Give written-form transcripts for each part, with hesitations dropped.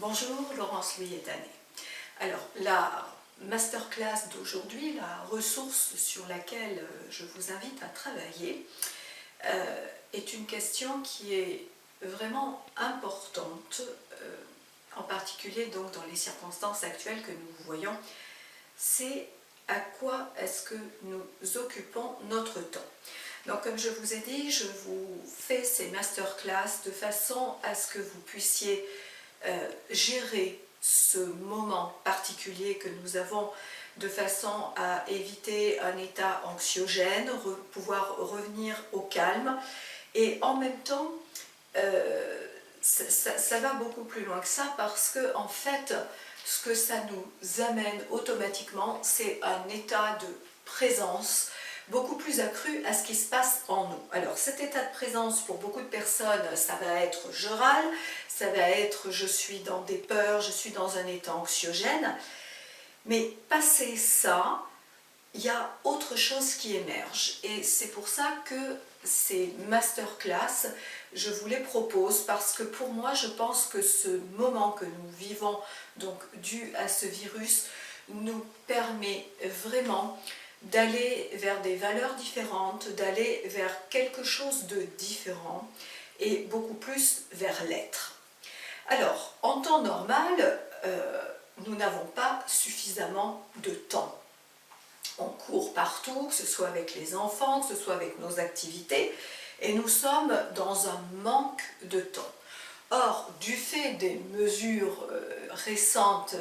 Bonjour, Laurence Louis Etané. Alors, la masterclass d'aujourd'hui, la ressource sur laquelle je vous invite à travailler, est une question qui est vraiment importante, en particulier donc dans les circonstances actuelles que nous voyons. C'est à quoi est-ce que nous occupons notre temps. Donc, comme je vous ai dit, je vous fais ces masterclass de façon à ce que vous puissiez gérer ce moment particulier que nous avons de façon à éviter un état anxiogène, pouvoir revenir au calme et en même temps ça va beaucoup plus loin que ça parce que en fait ce que ça nous amène automatiquement c'est un état de présence beaucoup plus accru à ce qui se passe en nous. Alors cet état de présence pour beaucoup de personnes ça va être je râle, ça va être je suis dans des peurs, je suis dans un état anxiogène, mais passé ça, il y a autre chose qui émerge et c'est pour ça que ces masterclass, je vous les propose parce que pour moi je pense que ce moment que nous vivons, donc dû à ce virus, nous permet vraiment d'aller vers des valeurs différentes, d'aller vers quelque chose de différent et beaucoup plus vers l'être. Alors, en temps normal, nous n'avons pas suffisamment de temps. On court partout, que ce soit avec les enfants, que ce soit avec nos activités, et nous sommes dans un manque de temps. Or, du fait des mesures récentes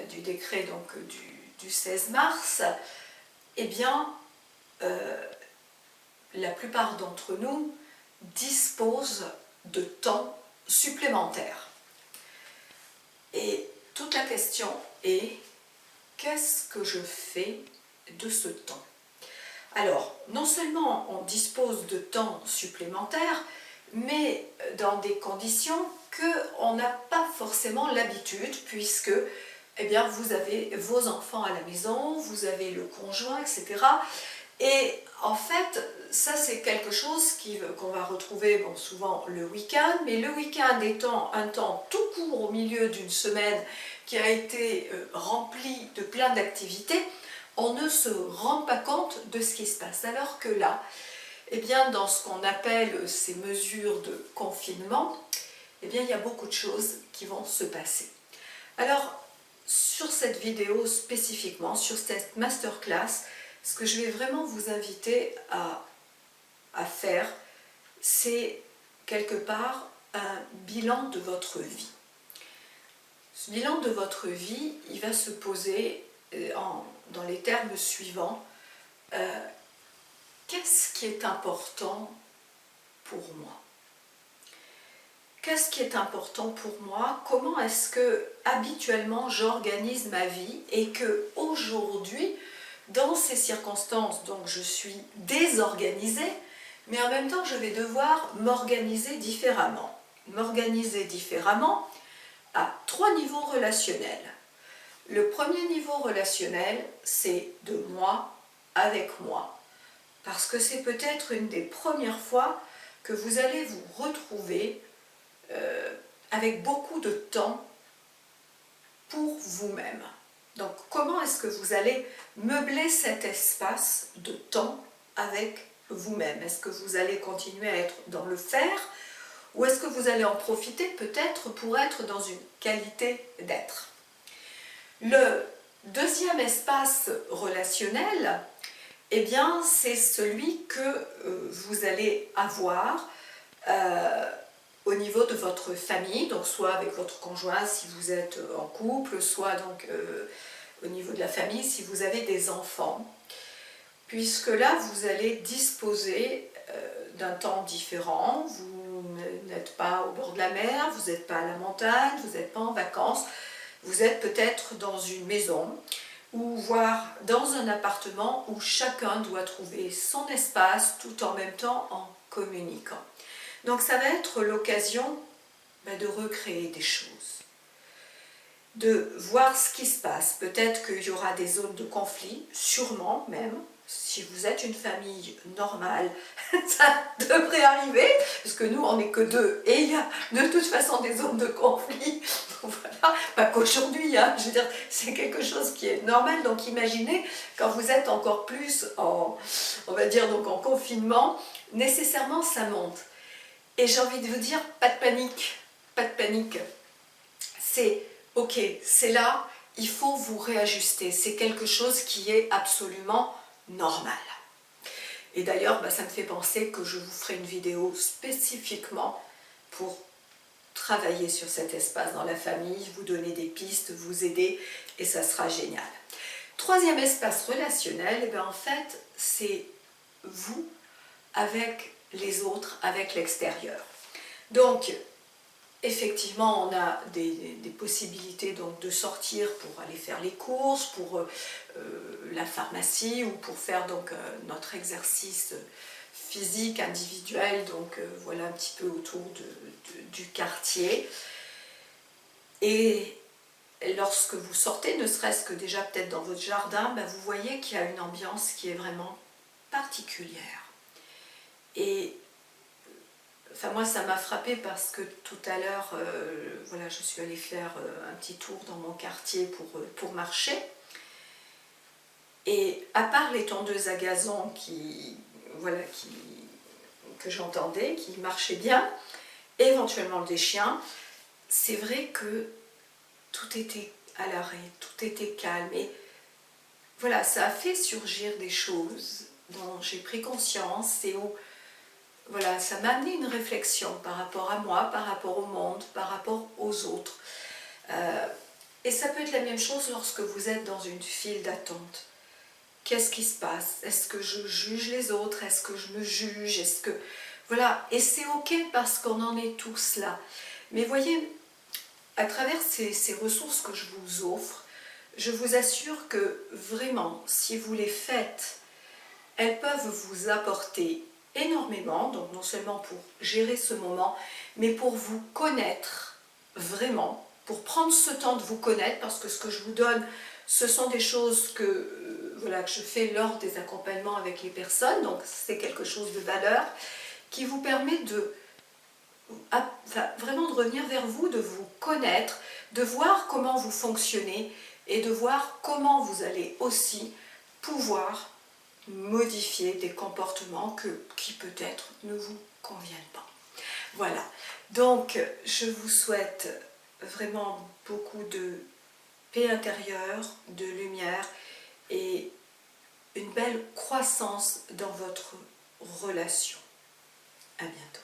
du décret donc, du 16 mars, eh bien, la plupart d'entre nous disposent de temps supplémentaire. Et toute la question est, qu'est-ce que je fais de ce temps? Alors, non seulement on dispose de temps supplémentaire, mais dans des conditions qu'on n'a pas forcément l'habitude, puisque eh bien, vous avez vos enfants à la maison, vous avez le conjoint, etc. Et en fait, ça c'est quelque chose qu'on va retrouver bon, souvent le week-end, mais le week-end étant un temps tout court au milieu d'une semaine qui a été remplie de plein d'activités, on ne se rend pas compte de ce qui se passe. Alors que là, eh bien, dans ce qu'on appelle ces mesures de confinement, eh bien, il y a beaucoup de choses qui vont se passer. Alors, sur cette vidéo spécifiquement, sur cette masterclass, ce que je vais vraiment vous inviter à faire, c'est quelque part un bilan de votre vie. Ce bilan de votre vie, il va se poser dans les termes suivants. Qu'est-ce qui est important pour moi? Qu'est-ce qui est important pour moi? Comment est-ce que habituellement j'organise ma vie et que aujourd'hui, dans ces circonstances, donc je suis désorganisée, mais en même temps je vais devoir m'organiser différemment. M'organiser différemment à 3 niveaux relationnels. Le premier niveau relationnel, c'est de moi avec moi. Parce que c'est peut-être une des premières fois que vous allez vous retrouver avec beaucoup de temps pour vous-même. Donc, comment est-ce que vous allez meubler cet espace de temps avec vous-même? Est-ce que vous allez continuer à être dans le faire ou est-ce que vous allez en profiter peut-être pour être dans une qualité d'être? Le deuxième espace relationnel, eh bien, c'est celui que vous allez avoir au niveau de votre famille, donc soit avec votre conjoint si vous êtes en couple, soit donc au niveau de la famille si vous avez des enfants, puisque là vous allez disposer d'un temps différent, vous n'êtes pas au bord de la mer, vous n'êtes pas à la montagne, vous n'êtes pas en vacances, vous êtes peut-être dans une maison ou voire dans un appartement où chacun doit trouver son espace tout en même temps en communiquant. Donc ça va être l'occasion de recréer des choses, de voir ce qui se passe. Peut-être qu'il y aura des zones de conflit, sûrement même, si vous êtes une famille normale, ça devrait arriver, parce que nous on n'est que 2 et il y a de toute façon des zones de conflit. Voilà. pas qu'aujourd'hui, hein, je veux dire, c'est quelque chose qui est normal. Donc imaginez, quand vous êtes encore plus en, on va dire, donc en confinement, nécessairement ça monte. Et j'ai envie de vous dire, pas de panique, pas de panique. C'est ok, c'est là, il faut vous réajuster. C'est quelque chose qui est absolument normal. Et d'ailleurs, ça me fait penser que je vous ferai une vidéo spécifiquement pour travailler sur cet espace dans la famille, vous donner des pistes, vous aider, et ça sera génial. Troisième espace relationnel, en fait, c'est vous avec les autres, avec l'extérieur. Donc, effectivement, on a des possibilités donc, de sortir pour aller faire les courses, pour la pharmacie ou pour faire donc, notre exercice physique individuel, donc voilà un petit peu autour du quartier. Et lorsque vous sortez, ne serait-ce que déjà peut-être dans votre jardin, vous voyez qu'il y a une ambiance qui est vraiment particulière. Et enfin, moi, ça m'a frappée parce que tout à l'heure, voilà, je suis allée faire un petit tour dans mon quartier pour marcher. Et à part les tondeuses à gazon que j'entendais, qui marchaient bien, éventuellement des chiens, c'est vrai que tout était à l'arrêt, tout était calme. Et voilà, ça a fait surgir des choses dont j'ai pris conscience et où voilà, ça m'a amené une réflexion par rapport à moi, par rapport au monde, par rapport aux autres. Et ça peut être la même chose lorsque vous êtes dans une file d'attente. Qu'est-ce qui se passe? Est-ce que je juge les autres? Est-ce que je me juge? Est-ce que... Voilà, et c'est ok parce qu'on en est tous là. Mais voyez, à travers ces ressources que je vous offre, je vous assure que vraiment, si vous les faites, elles peuvent vous apporter énormément, donc non seulement pour gérer ce moment, mais pour vous connaître vraiment, pour prendre ce temps de vous connaître, parce que ce que je vous donne, ce sont des choses que je fais lors des accompagnements avec les personnes, donc c'est quelque chose de valeur, qui vous permet vraiment de revenir vers vous, de vous connaître, de voir comment vous fonctionnez et de voir comment vous allez aussi pouvoir modifier des comportements qui peut-être ne vous conviennent pas. Voilà, donc je vous souhaite vraiment beaucoup de paix intérieure, de lumière et une belle croissance dans votre relation. À bientôt.